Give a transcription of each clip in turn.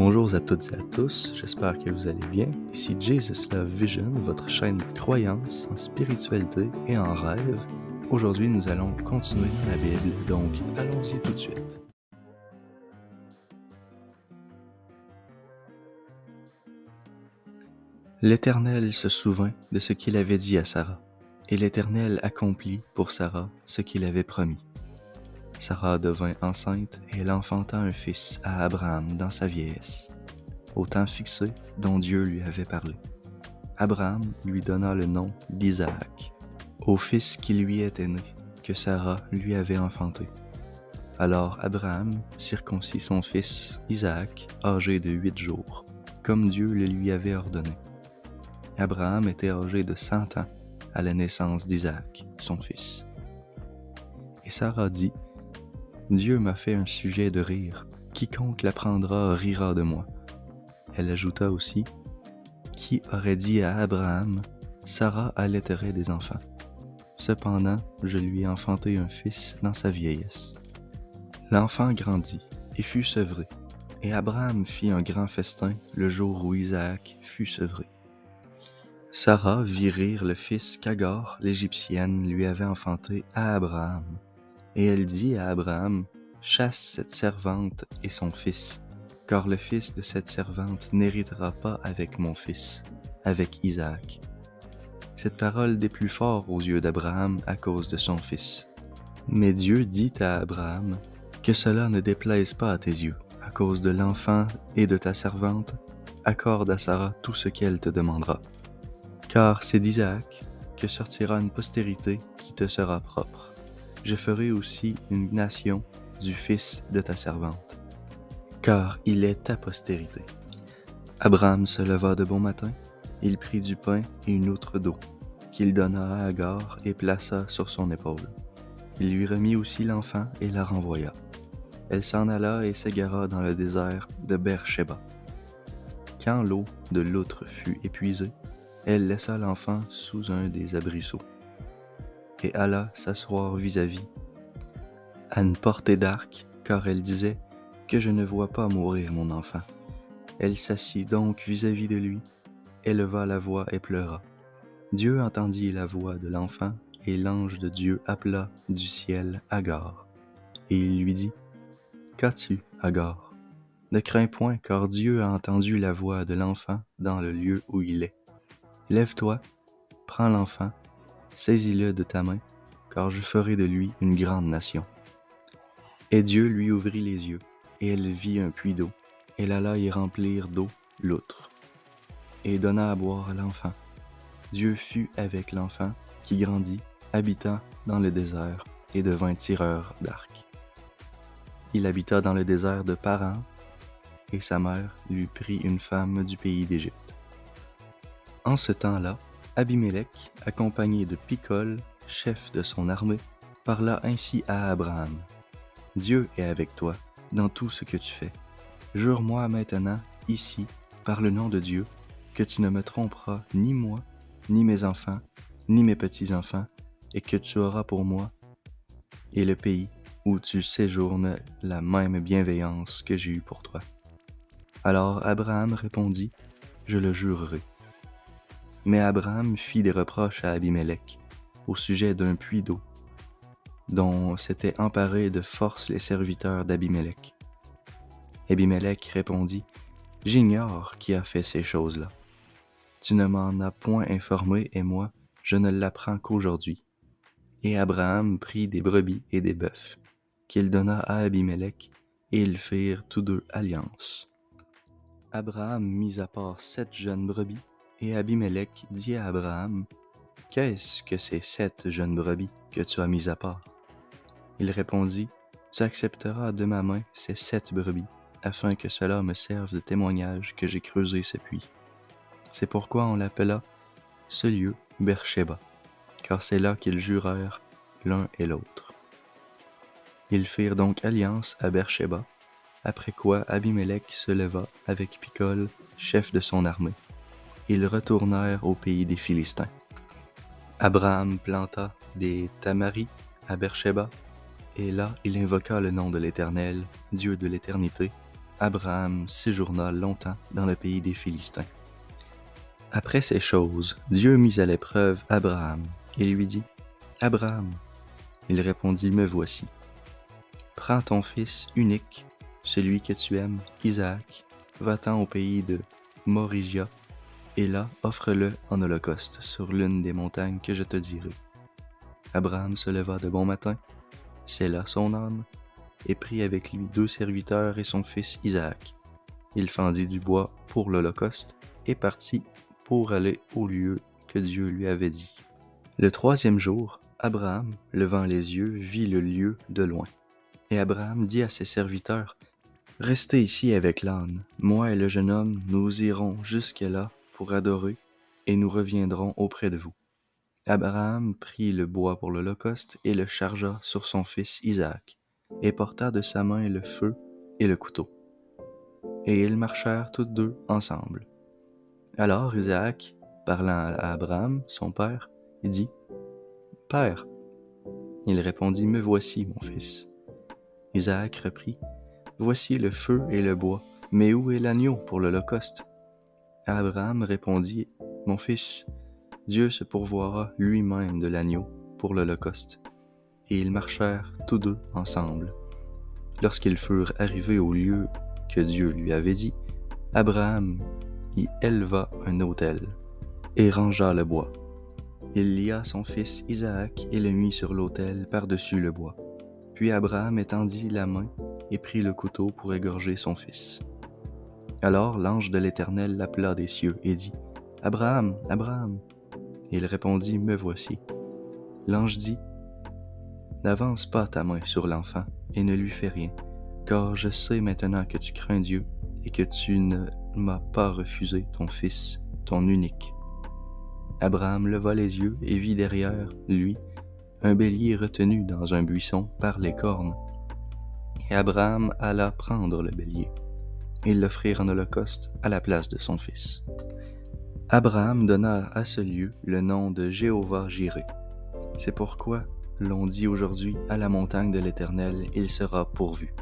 Bonjour à toutes et à tous, j'espère que vous allez bien. Ici Jesus Love Vision, votre chaîne de croyance en spiritualité et en rêve. Aujourd'hui, nous allons continuer dans la Bible, donc allons-y tout de suite. L'Éternel se souvint de ce qu'il avait dit à Sarah, et l'Éternel accomplit pour Sarah ce qu'il avait promis. Sarah devint enceinte et elle enfanta un fils à Abraham dans sa vieillesse, au temps fixé dont Dieu lui avait parlé. Abraham lui donna le nom d'Isaac, au fils qui lui était né, que Sarah lui avait enfanté. Alors Abraham circoncit son fils Isaac, âgé de 8 jours, comme Dieu le lui avait ordonné. Abraham était âgé de 100 ans à la naissance d'Isaac, son fils. Et Sarah dit, « Dieu m'a fait un sujet de rire, quiconque l'apprendra rira de moi. » Elle ajouta aussi, « Qui aurait dit à Abraham, Sarah allaiterait des enfants. Cependant, je lui ai enfanté un fils dans sa vieillesse. » L'enfant grandit et fut sevré, et Abraham fit un grand festin le jour où Isaac fut sevré. Sarah vit rire le fils qu'Agar, l'Égyptienne, lui avait enfanté à Abraham. Et elle dit à Abraham, « Chasse cette servante et son fils, car le fils de cette servante n'héritera pas avec mon fils, avec Isaac. » Cette parole déplut fort aux yeux d'Abraham à cause de son fils. Mais Dieu dit à Abraham, « Que cela ne déplaise pas à tes yeux, à cause de l'enfant et de ta servante, accorde à Sarah tout ce qu'elle te demandera. Car c'est d'Isaac que sortira une postérité qui te sera propre. Je ferai aussi une nation du fils de ta servante, car il est ta postérité. » Abraham se leva de bon matin, il prit du pain et une outre d'eau, qu'il donna à Agar et plaça sur son épaule. Il lui remit aussi l'enfant et la renvoya. Elle s'en alla et s'égara dans le désert de Beer-Shéba. Quand l'eau de l'outre fut épuisée, elle laissa l'enfant sous un des abrisseaux, et alla s'asseoir vis-à-vis, à une portée d'arc, car elle disait « Que je ne vois pas mourir mon enfant. » Elle s'assit donc vis-à-vis de lui, éleva la voix et pleura. Dieu entendit la voix de l'enfant, et l'ange de Dieu appela du ciel Agar. Et il lui dit « Qu'as-tu, Agar? Ne crains point, car Dieu a entendu la voix de l'enfant dans le lieu où il est. Lève-toi, prends l'enfant, saisis-le de ta main, car je ferai de lui une grande nation. » Et Dieu lui ouvrit les yeux, et elle vit un puits d'eau. Elle alla y remplir d'eau l'outre, et donna à boire à l'enfant. Dieu fut avec l'enfant, qui grandit, habitant dans le désert, et devint tireur d'arc. Il habita dans le désert de Paran, et sa mère lui prit une femme du pays d'Égypte. En ce temps-là, Abimélec, accompagné de Picol, chef de son armée, parla ainsi à Abraham. « Dieu est avec toi dans tout ce que tu fais. Jure-moi maintenant, ici, par le nom de Dieu, que tu ne me tromperas ni moi, ni mes enfants, ni mes petits-enfants, et que tu auras pour moi et le pays où tu séjournes la même bienveillance que j'ai eue pour toi. » Alors Abraham répondit, « Je le jurerai. » Mais Abraham fit des reproches à Abimélec au sujet d'un puits d'eau, dont s'étaient emparés de force les serviteurs d'Abimélec. Abimélec répondit, « J'ignore qui a fait ces choses-là. Tu ne m'en as point informé et moi, je ne l'apprends qu'aujourd'hui. » Et Abraham prit des brebis et des bœufs, qu'il donna à Abimélec, et ils firent tous deux alliance. Abraham mit à part 7 jeunes brebis, et Abimélec dit à Abraham, « Qu'est-ce que ces 7 jeunes brebis que tu as mis à part? » Il répondit, « Tu accepteras de ma main ces 7 brebis, afin que cela me serve de témoignage que j'ai creusé ce puits. » C'est pourquoi on l'appela ce lieu Beer-Shéba, car c'est là qu'ils jurèrent l'un et l'autre. Ils firent donc alliance à Beer-Shéba, après quoi Abimélec se leva avec Picol, chef de son armée. Ils retournèrent au pays des Philistins. Abraham planta des tamaris à Beer-Shéba, et là il invoqua le nom de l'Éternel, Dieu de l'éternité, Abraham séjourna longtemps dans le pays des Philistins. Après ces choses, Dieu mit à l'épreuve Abraham et lui dit : « Abraham !» Il répondit : « Me voici. » « Prends ton fils unique, celui que tu aimes, Isaac, va-t'en au pays de Morigia, et là offre-le en holocauste sur l'une des montagnes que je te dirai. » Abraham se leva de bon matin, sella son âne, et prit avec lui 2 serviteurs et son fils Isaac. Il fendit du bois pour l'holocauste et partit pour aller au lieu que Dieu lui avait dit. Le 3e jour, Abraham, levant les yeux, vit le lieu de loin. Et Abraham dit à ses serviteurs : « Restez ici avec l'âne. Moi et le jeune homme, nous irons jusque-là pour adorer, et nous reviendrons auprès de vous. » Abraham prit le bois pour l'holocauste et le chargea sur son fils Isaac, et porta de sa main le feu et le couteau. Et ils marchèrent tous 2 ensemble. Alors Isaac, parlant à Abraham, son père, dit : « Père !» Il répondit : « Me voici, mon fils. » Isaac reprit : « Voici le feu et le bois, mais où est l'agneau pour l'holocauste ? » Abraham répondit : « Mon fils, Dieu se pourvoira lui-même de l'agneau pour l'holocauste. » Et ils marchèrent tous 2 ensemble. Lorsqu'ils furent arrivés au lieu que Dieu lui avait dit, Abraham y éleva un autel et rangea le bois. Il lia son fils Isaac et le mit sur l'autel par-dessus le bois. Puis Abraham étendit la main et prit le couteau pour égorger son fils. Alors l'ange de l'Éternel l'appela des cieux et dit : « Abraham, Abraham !» Et il répondit : « Me voici. » L'ange dit : « N'avance pas ta main sur l'enfant et ne lui fais rien, car je sais maintenant que tu crains Dieu et que tu ne m'as pas refusé ton fils, ton unique. » Abraham leva les yeux et vit derrière lui un bélier retenu dans un buisson par les cornes. Et Abraham alla prendre le bélier et l'offrir en holocauste à la place de son fils. Abraham donna à ce lieu le nom de Jéhovah-Jiré. C'est pourquoi l'on dit aujourd'hui : à la montagne de l'Éternel, il sera pourvu.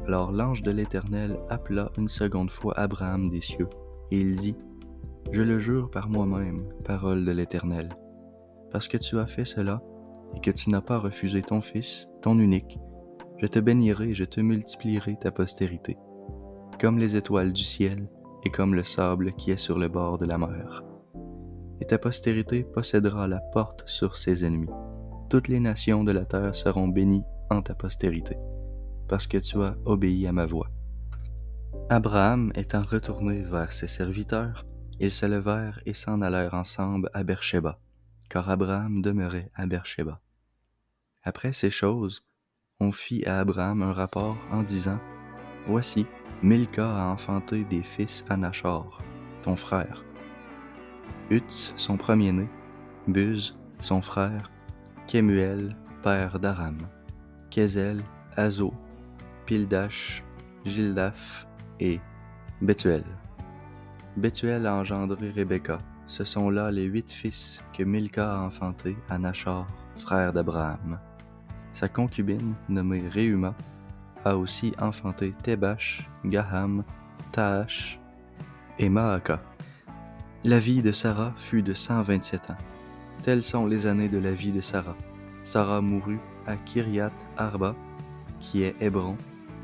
Alors l'ange de l'Éternel appela une seconde fois Abraham des cieux, et il dit : Je le jure par moi-même, parole de l'Éternel, parce que tu as fait cela, et que tu n'as pas refusé ton fils, ton unique, je te bénirai et je te multiplierai ta postérité, comme les étoiles du ciel et comme le sable qui est sur le bord de la mer. Et ta postérité possédera la porte sur ses ennemis. Toutes les nations de la terre seront bénies en ta postérité, parce que tu as obéi à ma voix. Abraham étant retourné vers ses serviteurs, ils se levèrent et s'en allèrent ensemble à Beer-shéba, car Abraham demeurait à Beer-shéba. Après ces choses, on fit à Abraham un rapport en disant : « Voici, Milca a enfanté des fils à Nachor, ton frère. Uts, son premier-né, Buz, son frère, Kemuel, père d'Aram, Kézel, Azo, Pildash, Gildaph et Bethuel. Bethuel a engendré Rebecca. Ce sont là les 8 fils que Milca a enfantés à Nachor, frère d'Abraham. Sa concubine, nommée Réuma, a aussi enfanté Tébash, Gaham, Taash et Maaka. La vie de Sarah fut de 127 ans. Telles sont les années de la vie de Sarah. Sarah mourut à Kiriath Arba, qui est Hébron,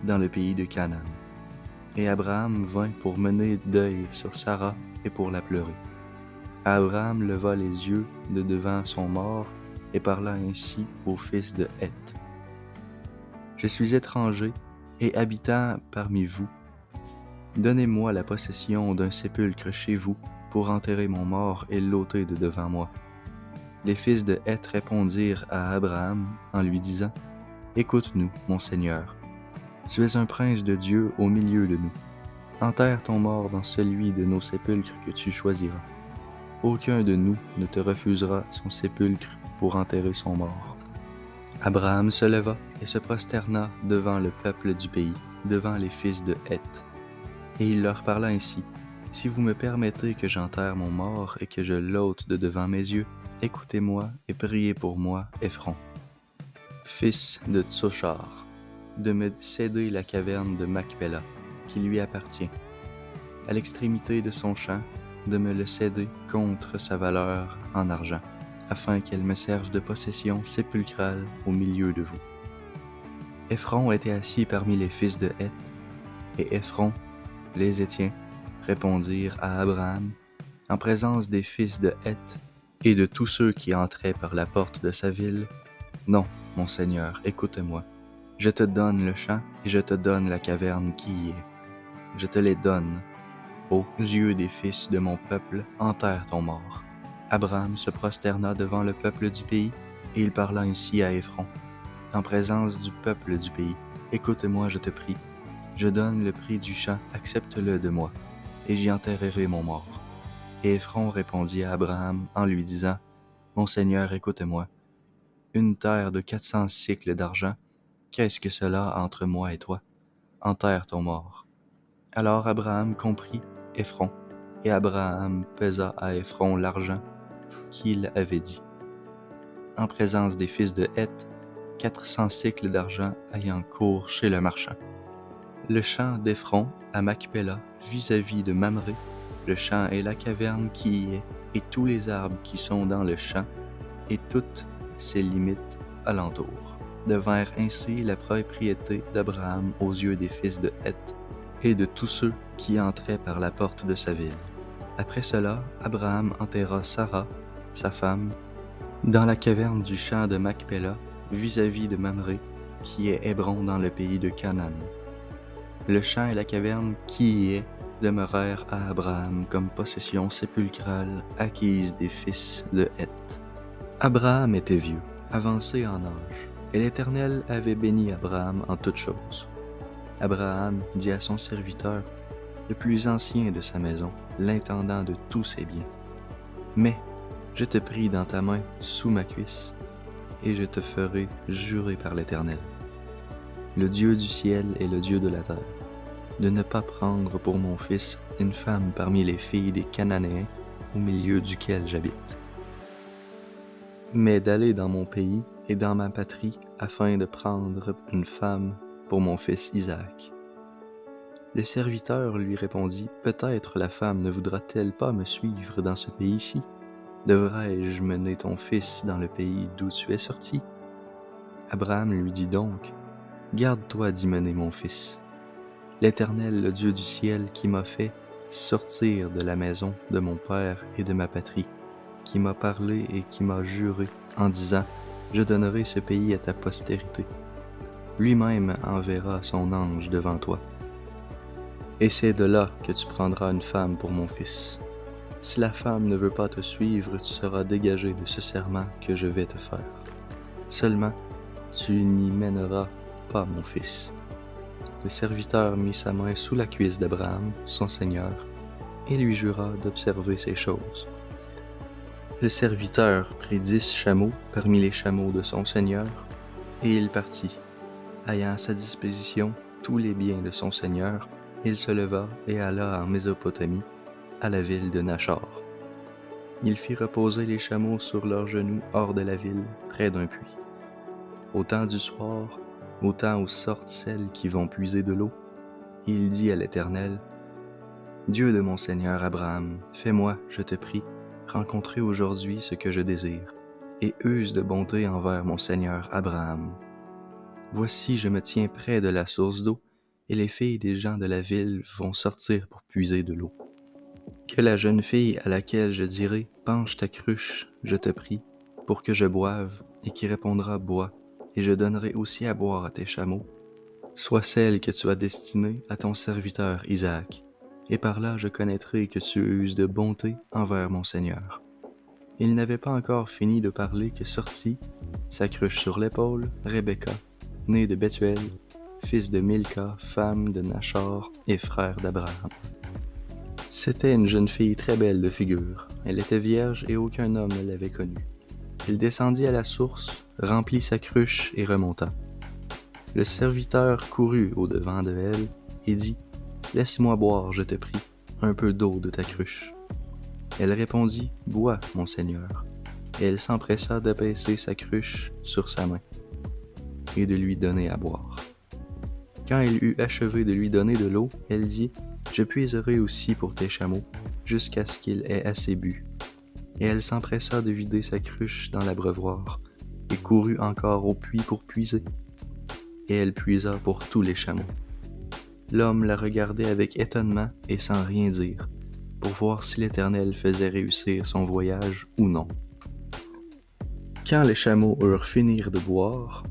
dans le pays de Canaan. Et Abraham vint pour mener deuil sur Sarah et pour la pleurer. Abraham leva les yeux de devant son mort et parla ainsi au fils de Heth. Je suis étranger et habitant parmi vous. Donnez-moi la possession d'un sépulcre chez vous pour enterrer mon mort et l'ôter de devant moi. Les fils de Heth répondirent à Abraham en lui disant : Écoute-nous, mon Seigneur. Tu es un prince de Dieu au milieu de nous. Enterre ton mort dans celui de nos sépulcres que tu choisiras. Aucun de nous ne te refusera son sépulcre pour enterrer son mort. Abraham se leva et se prosterna devant le peuple du pays, devant les fils de Heth. Et il leur parla ainsi : Si vous me permettez que j'enterre mon mort et que je l'ôte de devant mes yeux, écoutez-moi et priez pour moi, Ephron, fils de Tsochar, de me céder la caverne de Macpéla, qui lui appartient, à l'extrémité de son champ, de me le céder contre sa valeur en argent, afin qu'elle me serve de possession sépulcrale au milieu de vous. » Éphron était assis parmi les fils de Heth, et Éphron, les Hétiens, répondirent à Abraham, en présence des fils de Heth et de tous ceux qui entraient par la porte de sa ville: « Non, mon Seigneur, écoute-moi. Je te donne le champ et je te donne la caverne qui y est. Je te les donne. Aux yeux des fils de mon peuple, enterre ton mort. » Abraham se prosterna devant le peuple du pays, et il parla ainsi à Éphron, en présence du peuple du pays: « Écoute-moi, je te prie. Je donne le prix du champ, accepte-le de moi, et j'y enterrerai mon mort. » Et Éphron répondit à Abraham en lui disant: « Mon Seigneur, écoute-moi. Une terre de 400 cycles d'argent, qu'est-ce que cela entre moi et toi? Enterre ton mort. » Alors Abraham comprit Éphron, et Abraham pesa à Éphron l'argent qu'il avait dit, en présence des fils de Heth, 400 cycles d'argent ayant cours chez le marchand. Le champ d'Éphron à Macpéla, vis-à-vis de Mamré, le champ et la caverne qui y est, et tous les arbres qui sont dans le champ, et toutes ses limites alentour, devinrent ainsi la propriété d'Abraham aux yeux des fils de Heth et de tous ceux qui entraient par la porte de sa ville. Après cela, Abraham enterra Sarah, sa femme, dans la caverne du champ de Macpéla, vis-à-vis de Mamré, qui est Hébron dans le pays de Canaan. Le champ et la caverne qui y est demeurèrent à Abraham comme possession sépulcrale acquise des fils de Heth. Abraham était vieux, avancé en âge, et l'Éternel avait béni Abraham en toutes choses. Abraham dit à son serviteur, le plus ancien de sa maison, l'intendant de tous ses biens: « Mais je te prie dans ta main, sous ma cuisse, et je te ferai jurer par l'Éternel, le Dieu du ciel et le Dieu de la terre, de ne pas prendre pour mon fils une femme parmi les filles des Cananéens au milieu duquel j'habite, mais d'aller dans mon pays et dans ma patrie afin de prendre une femme pour mon fils Isaac. » Le serviteur lui répondit: « Peut-être la femme ne voudra-t-elle pas me suivre dans ce pays-ci? Devrais-je mener ton fils dans le pays d'où tu es sorti? » Abraham lui dit donc: « Garde-toi d'y mener mon fils. L'Éternel, le Dieu du ciel, qui m'a fait sortir de la maison de mon père et de ma patrie, qui m'a parlé et qui m'a juré en disant: Je donnerai ce pays à ta postérité. Lui-même enverra son ange devant toi. Et c'est de là que tu prendras une femme pour mon fils. Si la femme ne veut pas te suivre, tu seras dégagé de ce serment que je vais te faire. Seulement, tu n'y mèneras pas mon fils. » Le serviteur mit sa main sous la cuisse d'Abraham, son seigneur, et lui jura d'observer ces choses. Le serviteur prit 10 chameaux parmi les chameaux de son seigneur, et il partit, ayant à sa disposition tous les biens de son seigneur. Il se leva et alla en Mésopotamie, à la ville de Nachor. Il fit reposer les chameaux sur leurs genoux hors de la ville, près d'un puits. Au temps du soir, au temps où sortent celles qui vont puiser de l'eau, il dit à l'Éternel: « Dieu de mon Seigneur Abraham, fais-moi, je te prie, rencontrer aujourd'hui ce que je désire, et use de bonté envers mon Seigneur Abraham. Voici, je me tiens près de la source d'eau, et les filles des gens de la ville vont sortir pour puiser de l'eau. Que la jeune fille à laquelle je dirai: penche ta cruche, je te prie, pour que je boive, et qui répondra: bois, et je donnerai aussi à boire à tes chameaux, soit celle que tu as destinée à ton serviteur Isaac, et par là je connaîtrai que tu uses de bonté envers mon Seigneur. » Il n'avait pas encore fini de parler que sortit, sa cruche sur l'épaule, Rebecca, née de Bethuel, fils de Milca, femme de Nachor et frère d'Abraham. C'était une jeune fille très belle de figure. Elle était vierge et aucun homme ne l'avait connue. Elle descendit à la source, remplit sa cruche et remonta. Le serviteur courut au-devant de elle et dit: « Laisse-moi boire, je te prie, un peu d'eau de ta cruche. » Elle répondit: « Bois, mon Seigneur. » Et elle s'empressa d'abaisser sa cruche sur sa main et de lui donner à boire. Quand elle eut achevé de lui donner de l'eau, elle dit, « Je puiserai aussi pour tes chameaux, jusqu'à ce qu'il ait assez bu. » Et elle s'empressa de vider sa cruche dans l'abreuvoir, et courut encore au puits pour puiser. Et elle puisa pour tous les chameaux. L'homme la regardait avec étonnement et sans rien dire, pour voir si l'Éternel faisait réussir son voyage ou non. Quand les chameaux eurent fini de boire,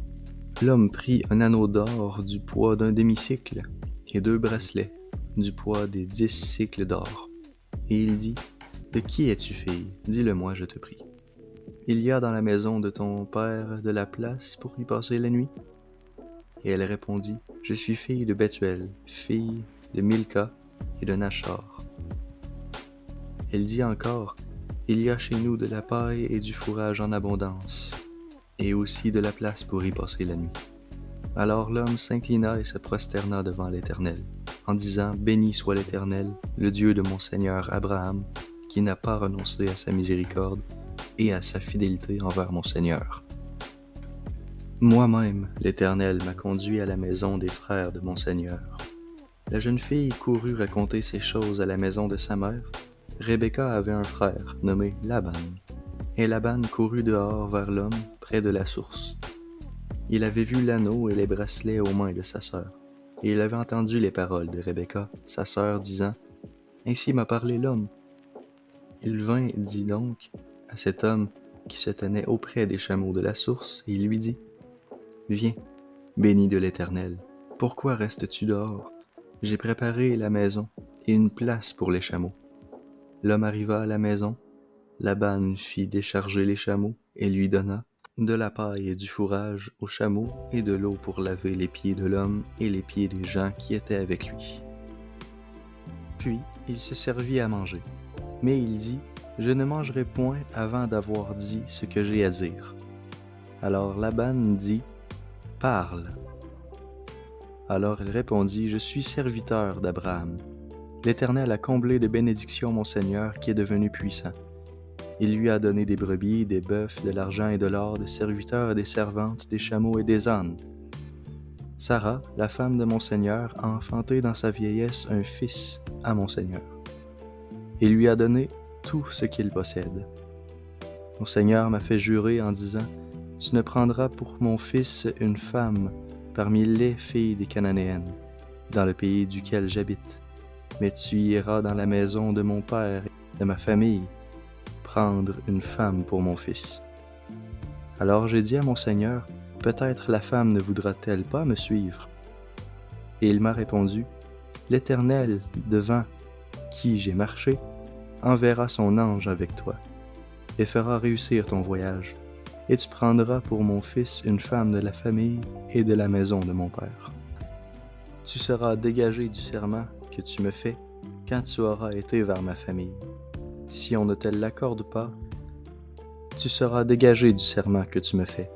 l'homme prit un anneau d'or du poids d'un demi-cycle et 2 bracelets du poids des 10 cycles d'or. Et il dit, « De qui es-tu, fille? Dis-le-moi, je te prie. Il y a dans la maison de ton père de la place pour y passer la nuit? » Et elle répondit, « Je suis fille de Bethuel, fille de Milca et de Nachor. » Elle dit encore, « Il y a chez nous de la paille et du fourrage en abondance, et aussi de la place pour y passer la nuit. » Alors l'homme s'inclina et se prosterna devant l'Éternel, en disant, « Béni soit l'Éternel, le Dieu de mon Seigneur Abraham, qui n'a pas renoncé à sa miséricorde et à sa fidélité envers mon Seigneur. Moi-même, l'Éternel m'a conduit à la maison des frères de mon Seigneur. » La jeune fille courut raconter ces choses à la maison de sa mère. Rebecca avait un frère, nommé Laban. Et Laban courut dehors vers l'homme, près de la source. Il avait vu l'anneau et les bracelets aux mains de sa sœur, et il avait entendu les paroles de Rebecca, sa sœur, disant, « Ainsi m'a parlé l'homme. » Il vint, dit donc, à cet homme qui se tenait auprès des chameaux de la source, et il lui dit, « Viens, béni de l'Éternel, pourquoi restes-tu dehors? J'ai préparé la maison et une place pour les chameaux. » L'homme arriva à la maison, Laban fit décharger les chameaux et lui donna de la paille et du fourrage aux chameaux et de l'eau pour laver les pieds de l'homme et les pieds des gens qui étaient avec lui. Puis il se servit à manger, mais il dit, « Je ne mangerai point avant d'avoir dit ce que j'ai à dire. » Alors Laban dit, « Parle. » Alors il répondit, « Je suis serviteur d'Abraham. L'Éternel a comblé de bénédictions mon Seigneur qui est devenu puissant. Il lui a donné des brebis, des bœufs, de l'argent et de l'or, des serviteurs et des servantes, des chameaux et des ânes. Sarah, la femme de mon Seigneur, a enfanté dans sa vieillesse un fils à mon Seigneur. Il lui a donné tout ce qu'il possède. Mon Seigneur m'a fait jurer en disant, « Tu ne prendras pour mon fils une femme parmi les filles des Cananéennes, dans le pays duquel j'habite, mais tu iras dans la maison de mon père et de ma famille, prendre une femme pour mon fils. » Alors j'ai dit à mon Seigneur, « Peut-être la femme ne voudra-t-elle pas me suivre? » Et il m'a répondu, « L'Éternel, devant qui j'ai marché, enverra son ange avec toi, et fera réussir ton voyage, et tu prendras pour mon fils une femme de la famille et de la maison de mon père. Tu seras dégagé du serment que tu me fais quand tu auras été vers ma famille. Si on ne te l'accorde pas, tu seras dégagé du serment que tu me fais.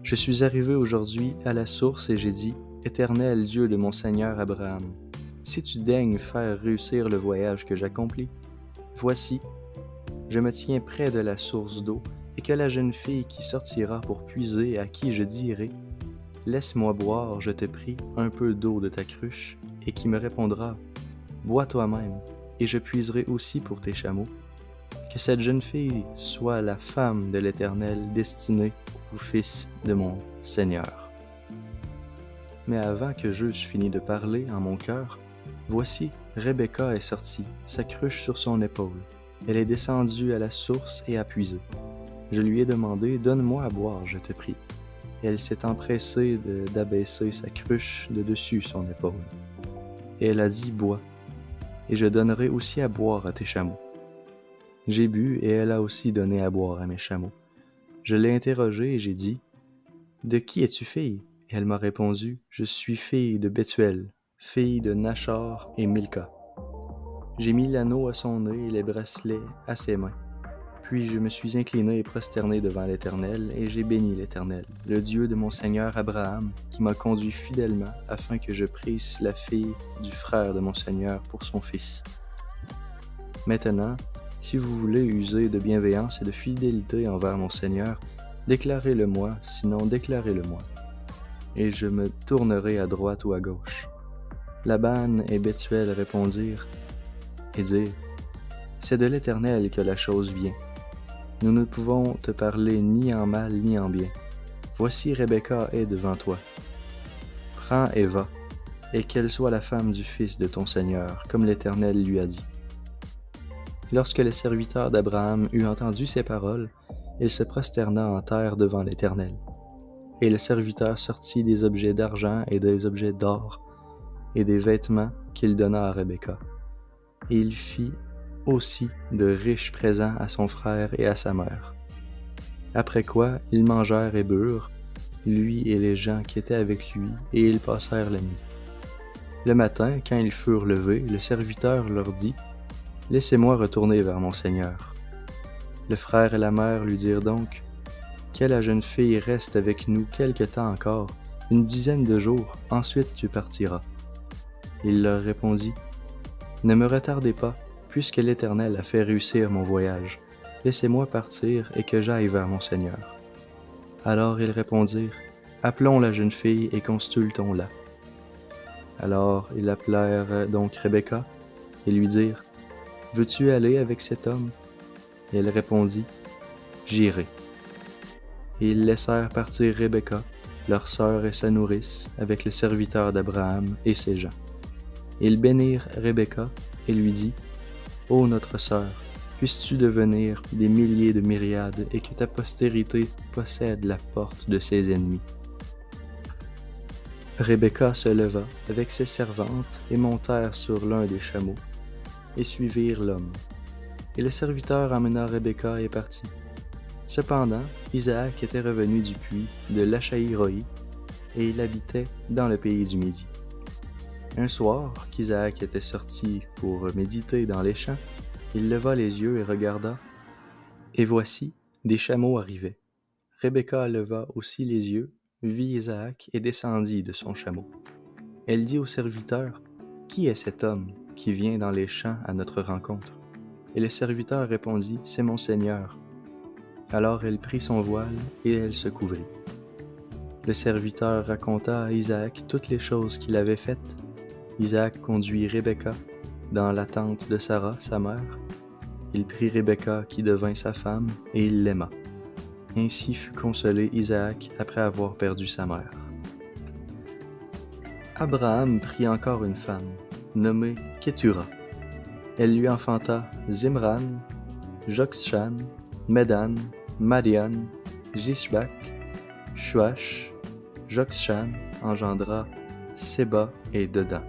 Je suis arrivé aujourd'hui à la source et j'ai dit, « Éternel Dieu de mon Seigneur Abraham, si tu daignes faire réussir le voyage que j'accomplis, voici, je me tiens près de la source d'eau et que la jeune fille qui sortira pour puiser à qui je dirai, « Laisse-moi boire, je te prie, un peu d'eau de ta cruche, et qui me répondra, « Bois toi-même, et je puiserai aussi pour tes chameaux. » Que cette jeune fille soit la femme de l'Éternel destinée au fils de mon Seigneur. » Mais avant que j'eusse fini de parler en mon cœur, voici, Rebecca est sortie, sa cruche sur son épaule. Elle est descendue à la source et a puisé. Je lui ai demandé, « Donne-moi à boire, je te prie. » Elle s'est empressée d'abaisser sa cruche de dessus son épaule. Et elle a dit, « Bois, et je donnerai aussi à boire à tes chameaux. » J'ai bu, et elle a aussi donné à boire à mes chameaux. Je l'ai interrogée et j'ai dit, « De qui es-tu fille? » Et elle m'a répondu, « Je suis fille de Bethuel, fille de Nachor et Milca. » J'ai mis l'anneau à son nez et les bracelets à ses mains. Puis je me suis incliné et prosterné devant l'Éternel, et j'ai béni l'Éternel, le Dieu de mon Seigneur Abraham, qui m'a conduit fidèlement afin que je prisse la fille du frère de mon Seigneur pour son fils. Maintenant, si vous voulez user de bienveillance et de fidélité envers mon Seigneur, déclarez-le-moi, sinon déclarez-le-moi. et je me tournerai à droite ou à gauche. Laban et Bethuel répondirent et dirent, c'est de l'Éternel que la chose vient. Nous ne pouvons te parler ni en mal ni en bien. Voici Rebecca est devant toi. Prends et va, et qu'elle soit la femme du fils de ton Seigneur, comme l'Éternel lui a dit. Lorsque le serviteur d'Abraham eut entendu ces paroles, il se prosterna en terre devant l'Éternel. Et le serviteur sortit des objets d'argent et des objets d'or, et des vêtements qu'il donna à Rebecca. Et il fit aussi de riches présents à son frère et à sa mère. Après quoi, ils mangèrent et burent, lui et les gens qui étaient avec lui, et ils passèrent la nuit. Le matin, quand ils furent levés, le serviteur leur dit, « Laissez-moi retourner vers mon Seigneur. » Le frère et la mère lui dirent donc, « Que la jeune fille reste avec nous quelque temps encore, 10 de jours, ensuite tu partiras. » Il leur répondit, « Ne me retardez pas, puisque l'Éternel a fait réussir mon voyage. Laissez-moi partir et que j'aille vers mon Seigneur. » Alors ils répondirent, « Appelons la jeune fille et consultons-la. » Alors ils appelèrent donc Rebecca et lui dirent, « Veux-tu aller avec cet homme? » Et elle répondit, « J'irai. » Et ils laissèrent partir Rebecca, leur sœur et sa nourrice, avec le serviteur d'Abraham et ses gens. Ils bénirent Rebecca et lui dit, « Ô notre sœur, puisses-tu devenir des milliers de myriades et que ta postérité possède la porte de ses ennemis. » Rebecca se leva avec ses servantes et montèrent sur l'un des chameaux et suivirent l'homme. Et le serviteur emmena Rebecca et partit. Cependant, Isaac était revenu du puits de Lachaïroi et il habitait dans le pays du Midi. Un soir, qu'Isaac était sorti pour méditer dans les champs, il leva les yeux et regarda, et voici, des chameaux arrivaient. Rebecca leva aussi les yeux, vit Isaac et descendit de son chameau. Elle dit au serviteur, « Qui est cet homme qui vient dans les champs à notre rencontre? » Et le serviteur répondit, « C'est mon Seigneur. » Alors elle prit son voile et elle se couvrit. Le serviteur raconta à Isaac toutes les choses qu'il avait faites. Isaac conduit Rebecca dans la tente de Sarah, sa mère. Il prit Rebecca qui devint sa femme et il l'aima. Ainsi fut consolé Isaac après avoir perdu sa mère. Abraham prit encore une femme, nommée Kétura. Elle lui enfanta Zimran, Jokshan, Medan, Madian, Jishbak, Shuash. Jokshan engendra Séba et Dedan.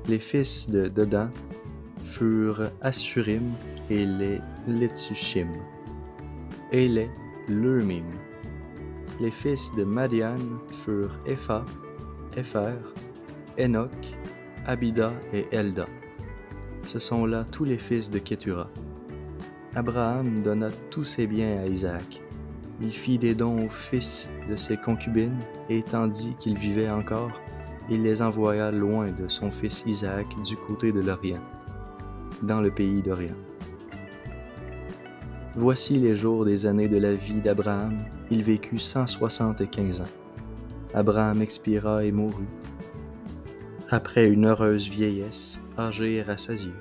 Les fils de Dedan furent Assurim et les Letsushim, et les Leumim. Les fils de Madian furent Epha, Epher, Enoch, Abida et Elda. Ce sont là tous les fils de Kétura. Abraham donna tous ses biens à Isaac. Il fit des dons aux fils de ses concubines, et tandis qu'il vivait encore, il les envoya loin de son fils Isaac du côté de l'Orient, dans le pays d'Orient. Voici les jours des années de la vie d'Abraham, il vécut 175 ans. Abraham expira et mourut, après une heureuse vieillesse, âgé et rassasié.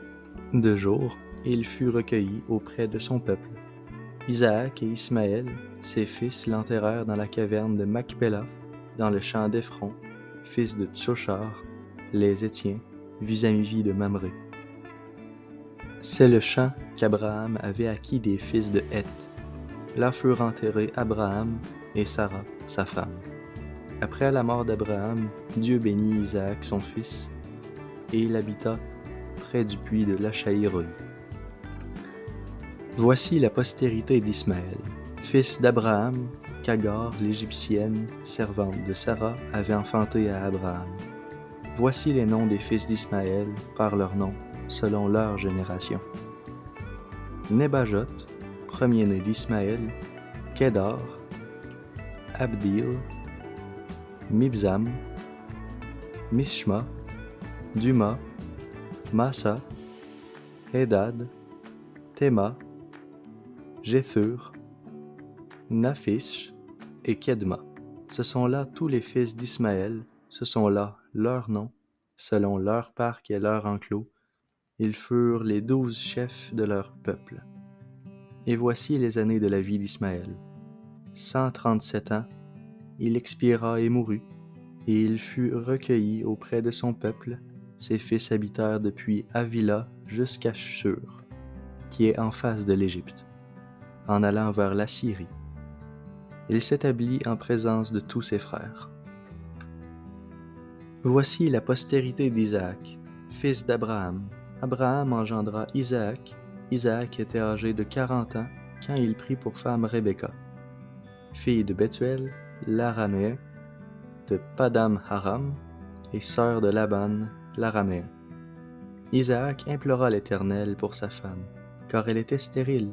De jour, il fut recueilli auprès de son peuple. Isaac et Ismaël, ses fils, l'enterrèrent dans la caverne de Macpéla, dans le champ d'Ephron, fils de Tsochar, les Étiens, vis-à-vis de Mamré. C'est le champ qu'Abraham avait acquis des fils de Heth. Là furent enterrés Abraham et Sarah, sa femme. Après la mort d'Abraham, Dieu bénit Isaac, son fils, et il habita près du puits de Lachaïroi. Voici la postérité d'Ismaël, fils d'Abraham, qu'Agar, l'Égyptienne, servante de Sarah, avait enfanté à Abraham. Voici les noms des fils d'Ismaël, par leurs noms, selon leur génération. Nebajot, premier-né d'Ismaël, Kédar, Abdil, Mibzam, Mishma, Duma, Massa, Hedad, Théma, Jéthur, Naphish et Kedma. Ce sont là tous les fils d'Ismaël, ce sont là leurs noms, selon leur parc et leur enclos. Ils furent les 12 chefs de leur peuple. Et voici les années de la vie d'Ismaël. 137 ans, il expira et mourut, et il fut recueilli auprès de son peuple. Ses fils habitèrent depuis Havila jusqu'à Shur, qui est en face de l'Égypte, en allant vers la Syrie. Il s'établit en présence de tous ses frères. Voici la postérité d'Isaac, fils d'Abraham. Abraham engendra Isaac. Isaac était âgé de 40 ans quand il prit pour femme Rebecca, fille de Bethuel, l'Araméen, de Padam-Aram et sœur de Laban, l'Araméen. Isaac implora l'Éternel pour sa femme, car elle était stérile,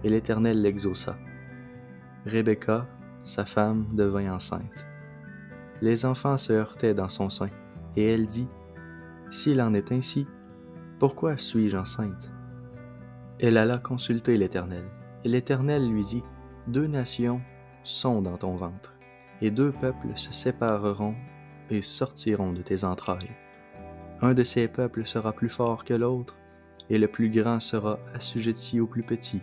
et l'Éternel l'exauça. Rebecca, sa femme, devint enceinte. Les enfants se heurtaient dans son sein, et elle dit, « S'il en est ainsi, pourquoi suis-je enceinte? » Elle alla consulter l'Éternel, et l'Éternel lui dit, « 2 nations sont dans ton ventre, et 2 peuples se sépareront et sortiront de tes entrailles. Un de ces peuples sera plus fort que l'autre, et le plus grand sera assujetti au plus petit. »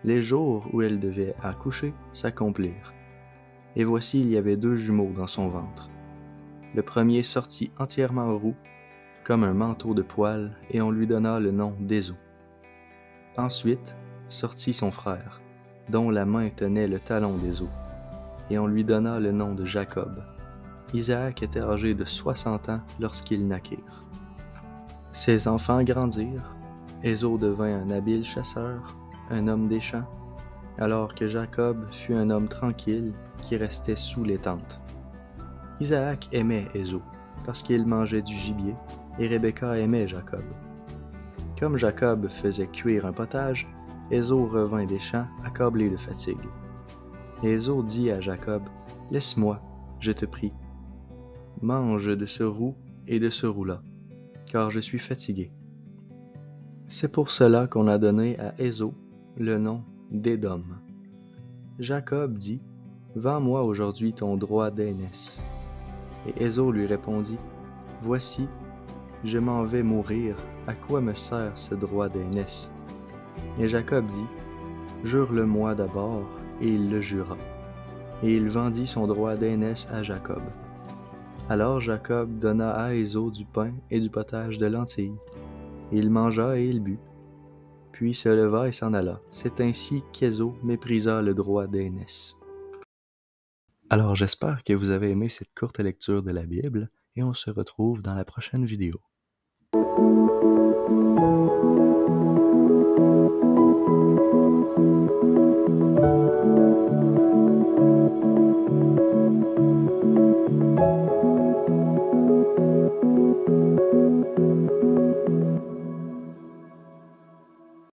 Les jours où elle devait accoucher s'accomplirent. Et voici, il y avait 2 jumeaux dans son ventre. Le premier sortit entièrement roux, comme un manteau de poil, et on lui donna le nom d'Ésaü. Ensuite sortit son frère, dont la main tenait le talon d'Ésaü, et on lui donna le nom de Jacob. Isaac était âgé de 60 ans lorsqu'ils naquirent. Ses enfants grandirent. Ésaü devint un habile chasseur, un homme des champs, alors que Jacob fut un homme tranquille qui restait sous les tentes. Isaac aimait Ésaü, parce qu'il mangeait du gibier, et Rebecca aimait Jacob. Comme Jacob faisait cuire un potage, Ésaü revint des champs accablé de fatigue. Ésaü dit à Jacob, « Laisse-moi, je te prie. Mange de ce roux et de ce roux-là, car je suis fatigué. » C'est pour cela qu'on a donné à Ésaü le nom d'Édom. Jacob dit, « Vends-moi aujourd'hui ton droit d'aînesse. » Et Ésaü lui répondit, « Voici, je m'en vais mourir, à quoi me sert ce droit d'aînesse? » Et Jacob dit, « Jure-le-moi d'abord, et il le jura. Et il vendit son droit d'aînesse à Jacob. Alors Jacob donna à Ésaü du pain et du potage de lentilles. Il mangea et il but, puis se leva et s'en alla. C'est ainsi qu'Ésaü méprisa le droit d'aînesse. Alors j'espère que vous avez aimé cette courte lecture de la Bible, et on se retrouve dans la prochaine vidéo.